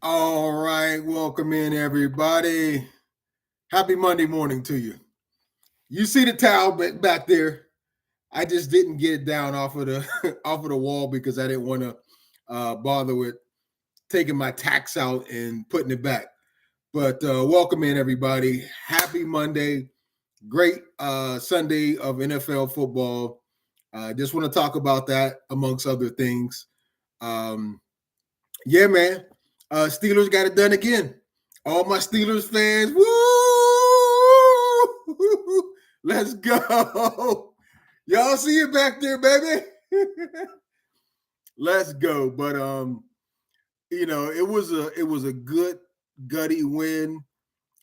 All right, welcome in everybody. Happy Monday morning to you. You see the towel back there? I just didn't get it down off of the off of the wall because I didn't want to bother with taking my tacks out and putting it back. But welcome in everybody. Happy Monday. Great Sunday of NFL football. Just want to talk about that amongst other things. Yeah, man. Steelers got it done again. All my Steelers fans, woo! Let's go. Y'all see it back there, baby. Let's go. But it was a good gutty win.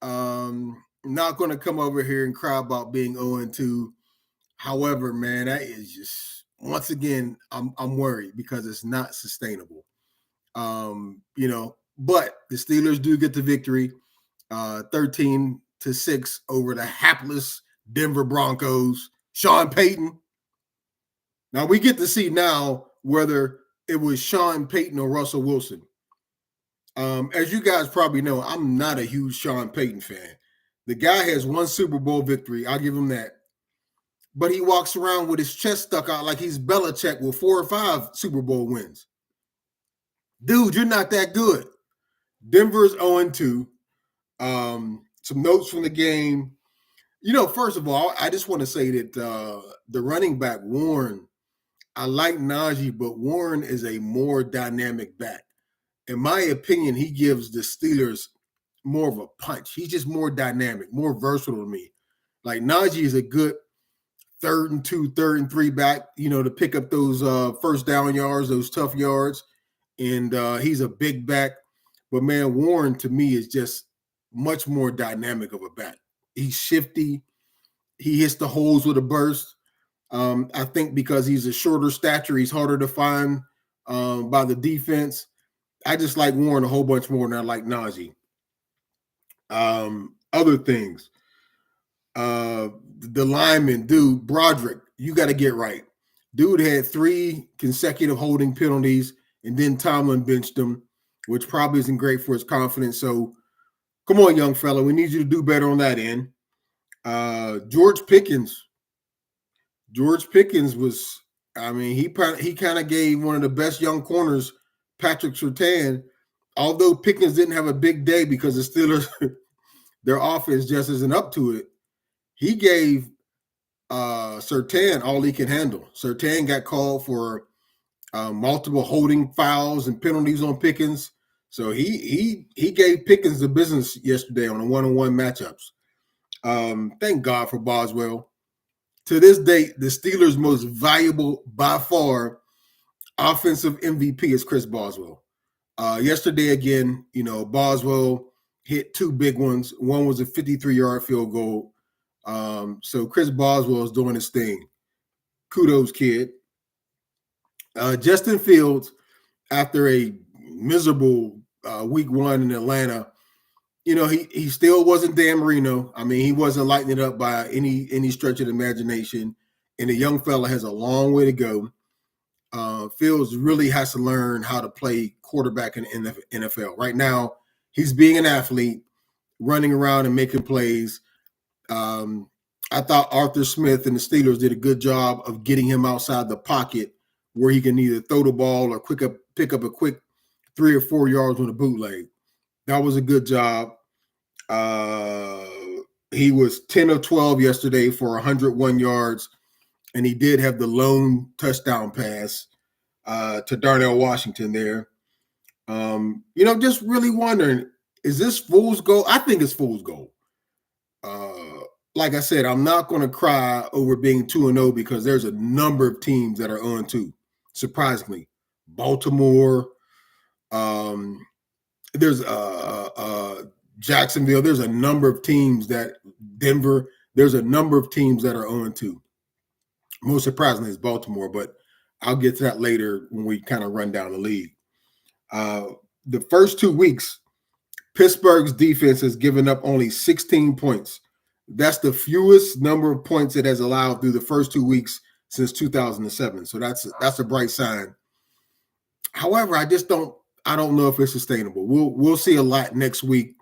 Not going to come over here and cry about being 0-2. However, man, that is just once again, I'm worried because it's not sustainable. But the Steelers do get the victory, 13-6 over the hapless Denver Broncos. Sean Payton. Now we get to see now whether it was Sean Payton or Russell Wilson. As you guys probably know, I'm not a huge Sean Payton fan. The guy has one Super Bowl victory. I'll give him that. But he walks around with his chest stuck out like he's Belichick with 4 or 5 Super Bowl wins. Dude, you're not that good. Denver's 0-2. Some notes from the game. First of all, I just want to say that the running back, Warren, I like Najee, but Warren is a more dynamic back. In my opinion, he gives the Steelers more of a punch. He's just more dynamic, more versatile to me. Like Najee is a good 3rd and 2, 3rd and 3 back, to pick up those first down yards, those tough yards. And he's a big back. But, man, Warren, to me, is just much more dynamic of a back. He's shifty. He hits the holes with a burst. I think because he's a shorter stature, he's harder to find by the defense. I just like Warren a whole bunch more than I like Najee. Other things. The lineman, dude, Broderick, you got to get right. Dude had 3 consecutive holding penalties, and then Tomlin benched him, which probably isn't great for his confidence. So, come on, young fella. We need you to do better on that end. George Pickens was, he kind of gave one of the best young corners, Patrick Surtain, although Pickens didn't have a big day because the Steelers, their offense just isn't up to it. He gave Surtain all he can handle. Surtain got called for multiple holding fouls and penalties on Pickens. So he gave Pickens the business yesterday on the one-on-one matchups. Thank God for Boswell. To this date, the Steelers' most valuable, by far, offensive MVP is Chris Boswell. Yesterday, again, Boswell hit 2 big ones. One was a 53-yard field goal. So Chris Boswell is doing his thing. Kudos, kid. Justin Fields, after a miserable week 1 in Atlanta, he still wasn't Dan Marino. He wasn't lighting it up by any stretch of the imagination. And the young fella has a long way to go. Fields really has to learn how to play quarterback in the NFL. Right now, he's being an athlete, running around and making plays. I thought Arthur Smith and the Steelers did a good job of getting him outside the pocket where he can either throw the ball or pick up a quick 3 or 4 yards on a bootleg. That was a good job. He was 10 of 12 yesterday for 101 yards, and he did have the lone touchdown pass to Darnell Washington there. Just really wondering, is this fool's goal? I think it's fool's goal. Like I said, I'm not going to cry over being 2-0 because there's a number of teams that are 0-2. Surprisingly, Baltimore, there's Jacksonville. There's a number of teams Denver. There's a number of teams that are 0-2. Most surprisingly is Baltimore, but I'll get to that later when we kind of run down the league. The first 2 weeks, Pittsburgh's defense has given up only 16 points. That's the fewest number of points it has allowed through the first 2 weeks since 2007. So that's a bright sign. However, I I don't know if it's sustainable. We'll see a lot next week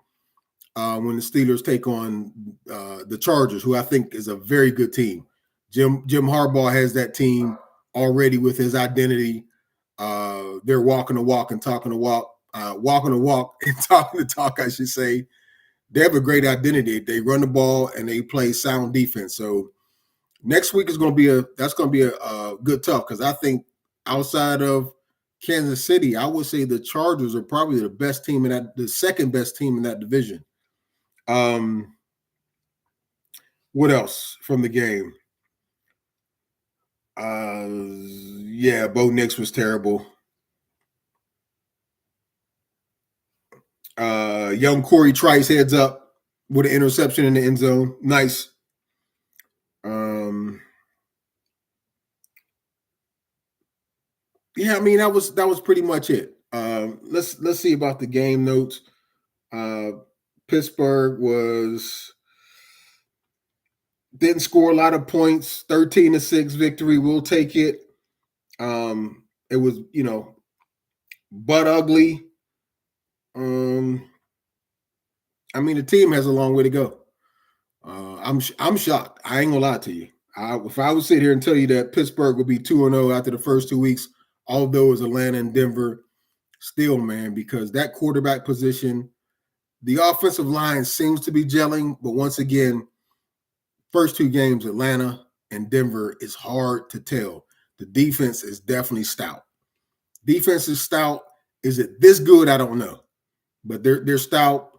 when the Steelers take on the Chargers, who I think is a very good team. Jim Harbaugh has that team already with his identity. They're walking the walk and talking the walk, walking the walk and talking the talk, I should say. They have a great identity. They run the ball and they play sound defense. So next week is going to be a good tough, because I think outside of Kansas City, I would say the Chargers are probably the second best team in that division. What else from the game? Bo Nix was terrible. Young Corey Trice heads up with an interception in the end zone. Nice. That was pretty much it. Let's see about the game notes. Pittsburgh didn't score a lot of points. 13-6 victory. We'll take it. It was, butt ugly. The team has a long way to go. I'm shocked. I ain't gonna lie to you. If I would sit here and tell you that Pittsburgh would be 2-0 after the first 2 weeks, although it's Atlanta and Denver, still, man, because that quarterback position, the offensive line seems to be gelling, but once again, first 2 games, Atlanta and Denver, is hard to tell. The defense is definitely stout. Defense is stout. Is it this good? I don't know. But they're stout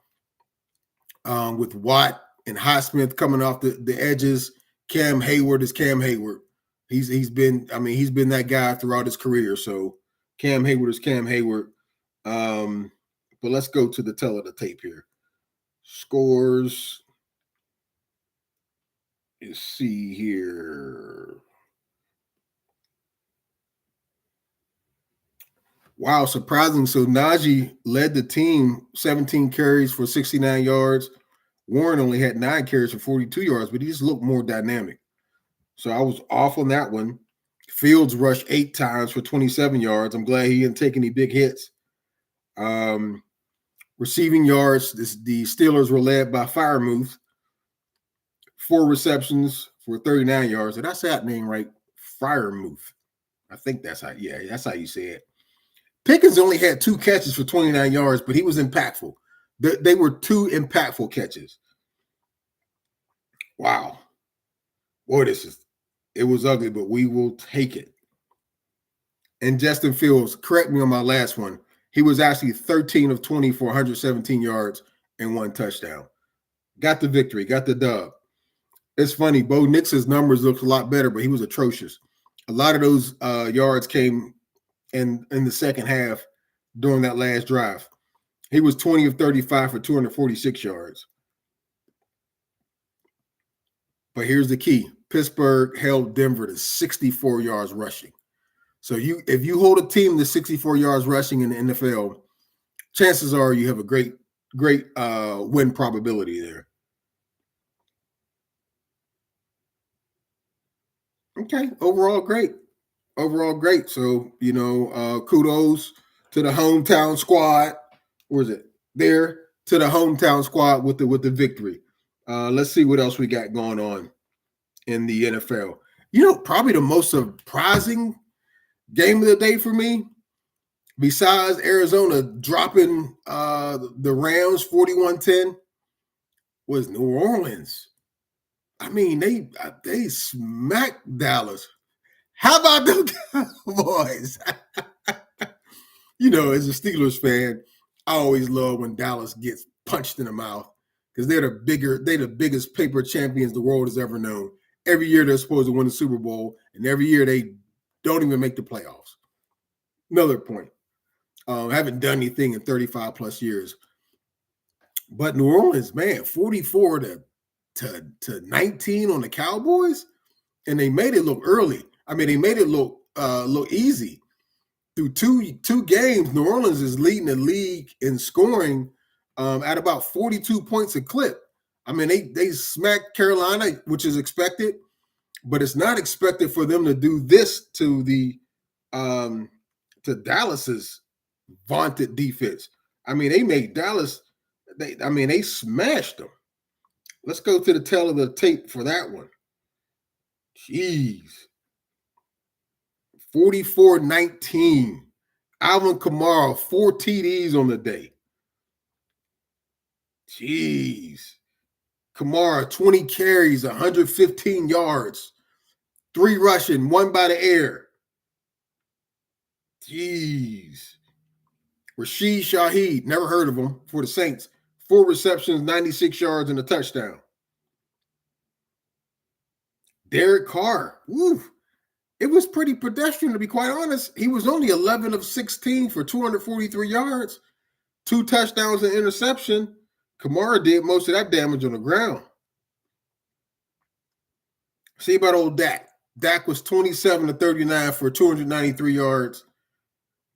with Watt and Highsmith coming off the edges. Cam Hayward is Cam Hayward. He's been that guy throughout his career. So Cam Hayward is Cam Hayward. But let's go to the tail of the tape here. Scores. Let's see here. Wow, surprising. So Najee led the team, 17 carries for 69 yards. Warren only had 9 carries for 42 yards, but he just looked more dynamic. So I was off on that one. Fields rushed 8 times for 27 yards. I'm glad he didn't take any big hits. Receiving yards, the Steelers were led by Freiermuth. 4 receptions for 39 yards. Did I say that name right? Freiermuth. I think that's how you say it. Pickens only had 2 catches for 29 yards, but he was impactful. They were 2 impactful catches. Wow. Boy, it was ugly, but we will take it. And Justin Fields, correct me on my last one. He was actually 13 of 20 for 117 yards and 1 touchdown. Got the victory, got the dub. It's funny, Bo Nix's numbers looked a lot better, but he was atrocious. A lot of those yards came in the second half during that last drive. He was 20 of 35 for 246 yards. But here's the key. Pittsburgh held Denver to 64 yards rushing. So if you hold a team to 64 yards rushing in the NFL, chances are you have a great win probability there. Okay, overall great. So, kudos to the hometown squad. Where is it? There, to the hometown squad with the victory. Let's see what else we got going on in the NFL. Probably the most surprising game of the day for me, besides Arizona dropping the Rams 41-10, was New Orleans. They smacked Dallas. How about the Cowboys? As a Steelers fan, I always love when Dallas gets punched in the mouth, because they're the biggest paper champions the world has ever known. Every year they're supposed to win the Super Bowl, and every year they don't even make the playoffs. Another point. Haven't done anything in 35 plus years. But New Orleans, man, 44 to 19 on the Cowboys, and they made it look early. They made it look easy. Through two games, New Orleans is leading the league in scoring at about 42 points a clip. They smacked Carolina, which is expected, but it's not expected for them to do this to to Dallas's vaunted defense. I mean, they made Dallas, they smashed them. Let's go to the tail of the tape for that one. Jeez. 44-19. Alvin Kamara, 4 TDs on the day. Jeez. Kamara, 20 carries, 115 yards, 3 rushing, 1 by the air. Jeez. Rashid Shaheed, never heard of him, for the Saints. 4 receptions, 96 yards, and a touchdown. Derek Carr, woo. It was pretty pedestrian, to be quite honest. He was only 11 of 16 for 243 yards, 2 touchdowns and interception. Kamara did most of that damage on the ground. See about old Dak. Dak was 27 of 39 for 293 yards,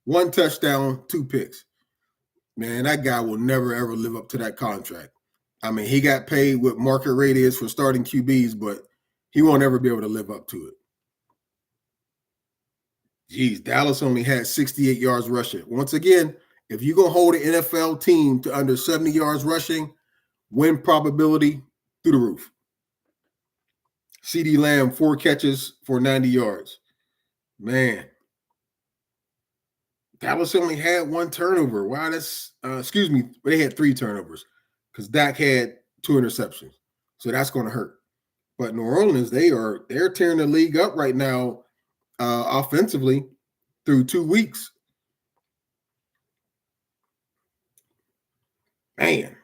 1 touchdown, 2 picks. Man, that guy will never, ever live up to that contract. I mean, he got paid what market rate is for starting QBs, but he won't ever be able to live up to it. Geez, Dallas only had 68 yards rushing. Once again, if you're going to hold an NFL team to under 70 yards rushing, win probability through the roof. CeeDee Lamb, 4 catches for 90 yards. Man. Dallas only had 1 turnover. Wow, that's they had 3 turnovers because Dak had 2 interceptions. So that's going to hurt. But New Orleans, they're tearing the league up right now offensively through 2 weeks. Man.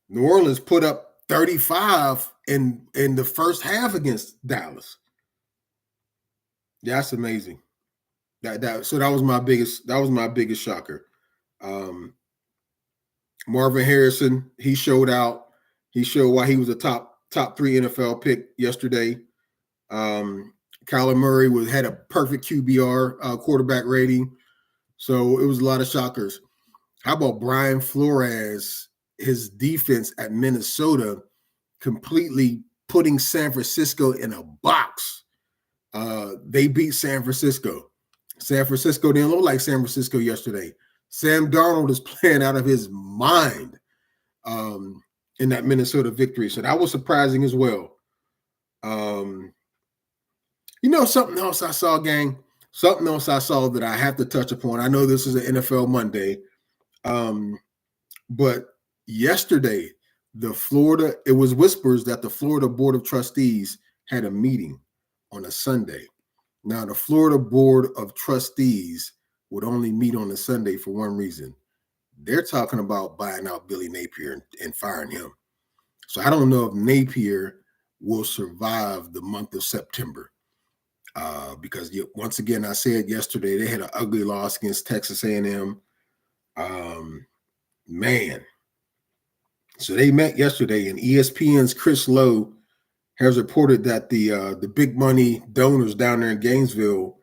New Orleans put up 35 in the first half against Dallas. Yeah, that's amazing. So that was my biggest shocker. Marvin Harrison, he showed out. He showed why he was a top 3 NFL pick yesterday. Kyler Murray had a perfect QBR quarterback rating. So it was a lot of shockers. How about Brian Flores? His defense at Minnesota completely putting San Francisco in a box. They beat San Francisco. San Francisco didn't look like San Francisco yesterday. Sam Darnold is playing out of his mind in that Minnesota victory. So that was surprising as well. Something else I saw, gang. Something else I saw that I have to touch upon. I know this is an NFL Monday, but yesterday, it was whispers that the Florida Board of Trustees had a meeting on a Sunday. Now, the Florida Board of Trustees would only meet on a Sunday for one reason. They're talking about buying out Billy Napier and firing him. So I don't know if Napier will survive the month of September. Because once again, I said yesterday, they had an ugly loss against Texas A&M. Man. So they met yesterday, and ESPN's Chris Lowe has reported that the big money donors down there in Gainesville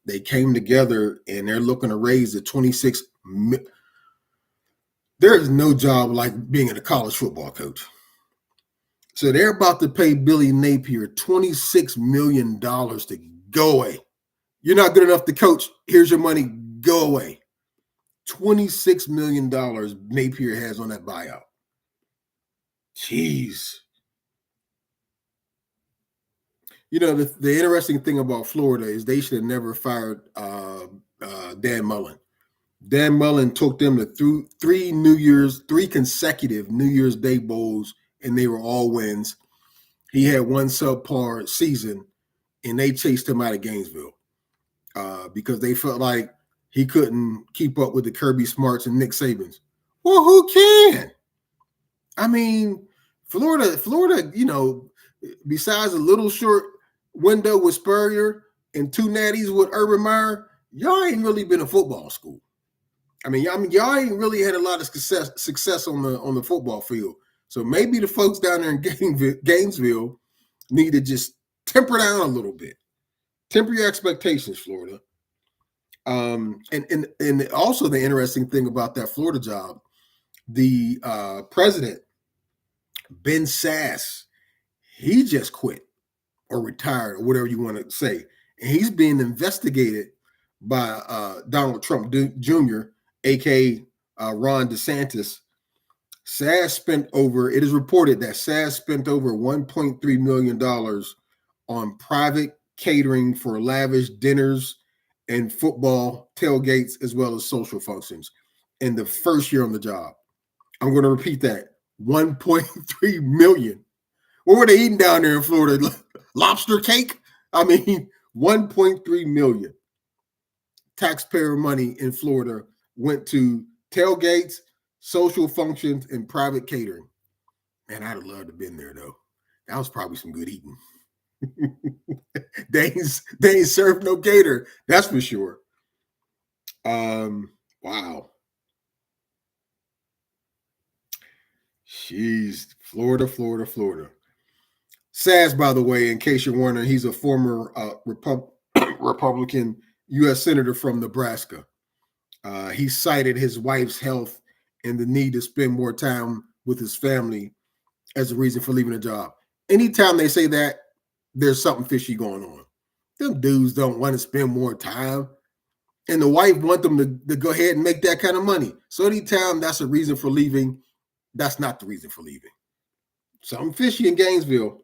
they came together and they're looking to raise the 26. There is no job like being a college football coach. So they're about to pay Billy Napier $26 million to go away. You're not good enough to coach. Here's your money. Go away. $26 million Napier has on that buyout. Jeez. The interesting thing about Florida is they should have never fired Dan Mullen. Dan Mullen took them to 3 consecutive New Year's Day bowls, and they were all wins. He had 1 subpar season, and they chased him out of Gainesville because they felt like he couldn't keep up with the Kirby Smarts and Nick Sabans. Well, who can? I mean, Florida, besides a little short window with Spurrier and 2 natties with Urban Meyer, y'all ain't really been a football school. I mean, y'all ain't really had a lot of success on the football field. So maybe the folks down there in Gainesville need to just temper down a little bit. Temper your expectations, Florida. And also the interesting thing about that Florida job, the president, Ben Sass, he just quit or retired or whatever you want to say. and he's being investigated by Donald Trump Jr., aka Ron DeSantis. It is reported that SAS spent over $1.3 million on private catering for lavish dinners and football tailgates, as well as social functions in the first year on the job. I'm going to repeat that. 1.3 million. What were they eating down there in Florida? Lobster cake? I mean, 1.3 million taxpayer money in Florida went to tailgates, social functions, and private catering. Man, I'd have loved to have been there, though. That was probably some good eating. they ain't served no cater, that's for sure. Wow. Jeez, Florida. Saz, by the way, in case you're wondering, he's a former Republican U.S. Senator from Nebraska. He cited his wife's health and the need to spend more time with his family as a reason for leaving the job. Anytime they say that, there's something fishy going on. Them dudes don't want to spend more time. And the wife want them to go ahead and make that kind of money. So anytime that's a reason for leaving, that's not the reason for leaving. Something fishy in Gainesville.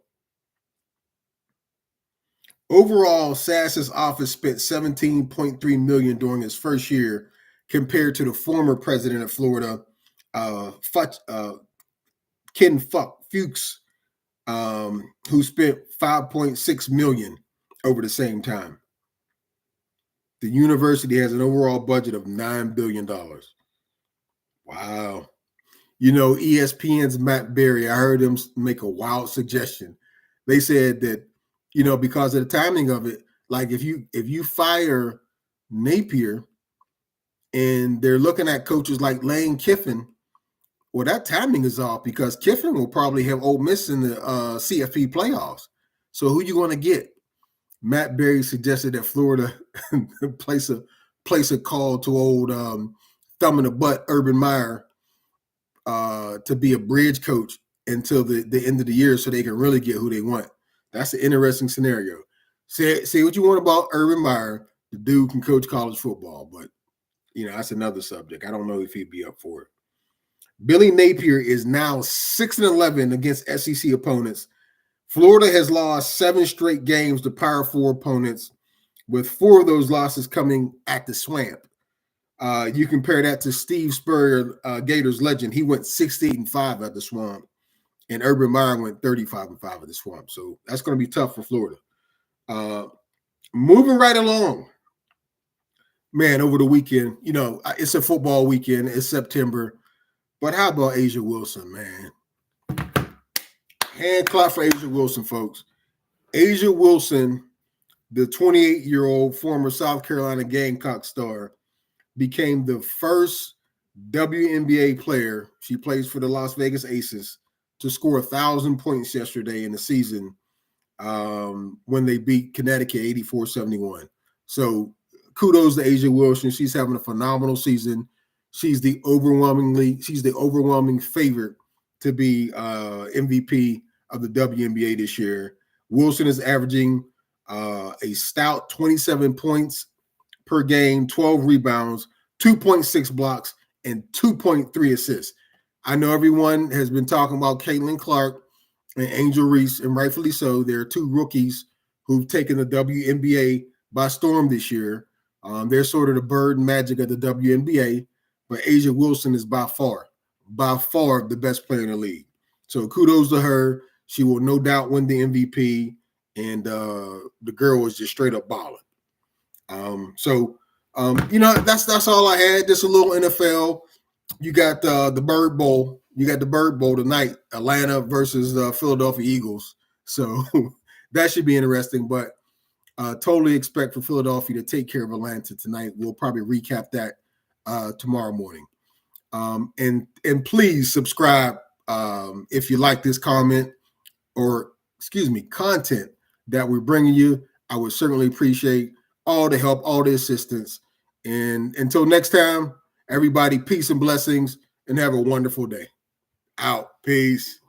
Overall, Sass's office spent $17.3 million during his first year, compared to the former president of Florida, Ken Fuchs, who spent $5.6 million over the same time. The university has an overall budget of $9 billion. Wow. You know, ESPN's Matt Berry, I heard him make a wild suggestion. They said that, you know, because of the timing of it, like if you fire Napier and they're looking at coaches like Lane Kiffin, well, that timing is off because Kiffin will probably have Ole Miss in the CFP playoffs. So who you going to get? Matt Berry suggested that Florida place a call to old thumb in the butt Urban Meyer to be a bridge coach until the end of the year so they can really get who they want. That's an interesting scenario. Say what you want about Urban Meyer. The dude can coach college football, but, you know, that's another subject. I don't know if he'd be up for it. Billy Napier is now 6-11 against SEC opponents. Florida has lost 7 straight games to Power 4 opponents, with 4 of those losses coming at the Swamp. You compare that to Steve Spurrier, Gators legend. He went 68-5 at the Swamp, and Urban Meyer went 35-5 at the Swamp. So that's going to be tough for Florida. Moving right along. Man, over the weekend, you know, it's a football weekend. It's September. But how about Asia Wilson, man? Hand clap for Asia Wilson, folks. Asia Wilson, the 28-year-old former South Carolina Gamecock star, became the first WNBA player, she plays for the Las Vegas Aces, to score 1,000 points yesterday in the season when they beat Connecticut 84-71. So kudos to Asia Wilson. She's having a phenomenal season. She's the overwhelming favorite to be MVP of the WNBA this year. Wilson is averaging a stout 27 points per game, 12 rebounds, 2.6 blocks, and 2.3 assists. I know everyone has been talking about Caitlin Clark and Angel Reese, and rightfully so. There are 2 rookies who've taken the WNBA by storm this year. They're sort of the bird magic of the WNBA, but Asia Wilson is by far the best player in the league. So kudos to her. She will no doubt win the MVP, and the girl is just straight up balling. You know, that's all I had. Just a little NFL. You got the Bird Bowl. You got the Bird Bowl tonight, Atlanta versus the Philadelphia Eagles. So that should be interesting, but totally expect for Philadelphia to take care of Atlanta tonight. We'll probably recap that tomorrow morning. And please subscribe if you like this content that we're bringing you. I would certainly appreciate all the help, all the assistance. And until next time, everybody, peace and blessings, and have a wonderful day. Out. Peace.